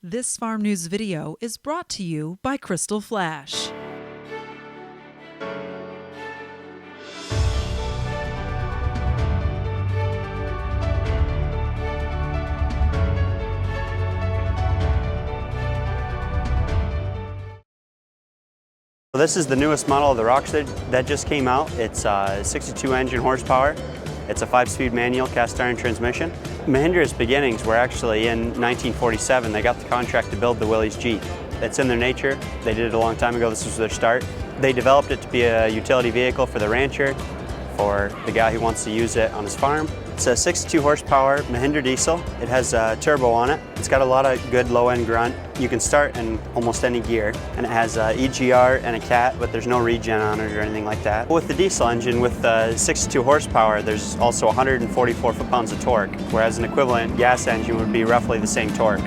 This Farm News video is brought to you by Crystal Flash. This is the newest model of the ROXOR that just came out. It's 62 engine horsepower. It's a 5-speed manual cast iron transmission. Mahindra's beginnings were actually in 1947. They got the contract to build the Willys Jeep. It's in their nature. They did it a long time ago. This was their start. They developed it to be a utility vehicle for the rancher, for the guy who wants to use it on his farm. It's a 62 horsepower Mahindra diesel. It has a turbo on it. It's got a lot of good low-end grunt. You can start in almost any gear, and it has a EGR and a cat, but there's no regen on it or anything like that. With the diesel engine, with 62 horsepower, there's also 144 foot-pounds of torque, whereas an equivalent gas engine would be roughly the same torque.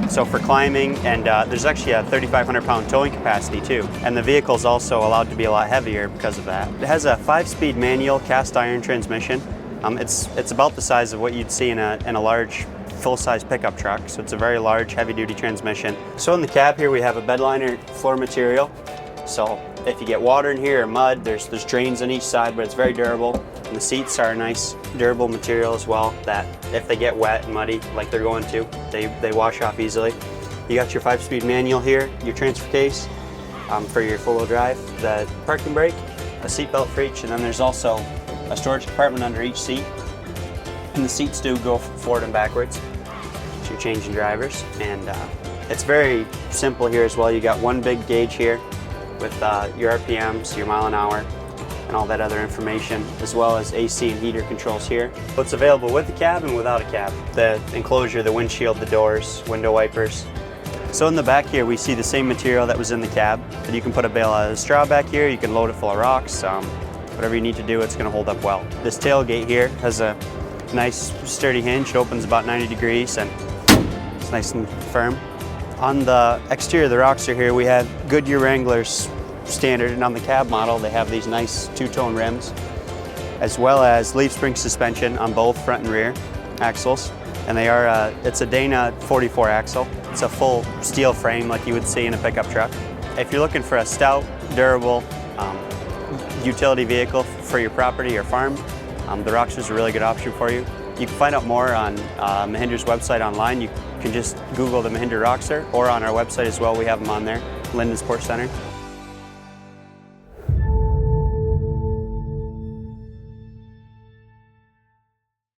So for climbing, and there's actually a 3,500 pound towing capacity too. And the vehicle's also allowed to be a lot heavier because of that. It has a 5-speed manual cast iron transmission. It's about the size of what you'd see in a large full-size pickup truck, so it's a very large heavy-duty transmission. So in the cab here we have a bedliner floor material. So if you get water in here or mud, there's drains on each side, but it's very durable. And the seats are a nice durable material as well, that if they get wet and muddy like they're going to, they wash off easily. You got your 5-speed manual here, your transfer case for your four-wheel drive, the parking brake, a seat belt for each, and then there's also a storage compartment under each seat. And the seats do go forward and backwards, so you're changing drivers. And it's very simple here as well. You got one big gauge here with your RPMs, your mile an hour, and all that other information, as well as AC and heater controls here. It's available with the cab and without a cab. The enclosure, the windshield, the doors, window wipers. So in the back here we see the same material that was in the cab, but you can put a bale of straw back here, you can load it full of rocks. Whatever you need to do, it's going to hold up well. This tailgate here has a nice sturdy hinge. It opens about 90 degrees and it's nice and firm. On the exterior of the ROXOR here we have Goodyear Wranglers standard, and on the cab model they have these nice two-tone rims, as well as leaf spring suspension on both front and rear axles. And they are, it's a Dana 44 axle. It's a full steel frame like you would see in a pickup truck. If you're looking for a stout, durable, utility vehicle for your property or farm, the ROXOR is a really good option for you. You can find out more on Mahindra's website online. You can just Google the Mahindra ROXOR, or on our website as well. We have them on there, Lynden Sports Center.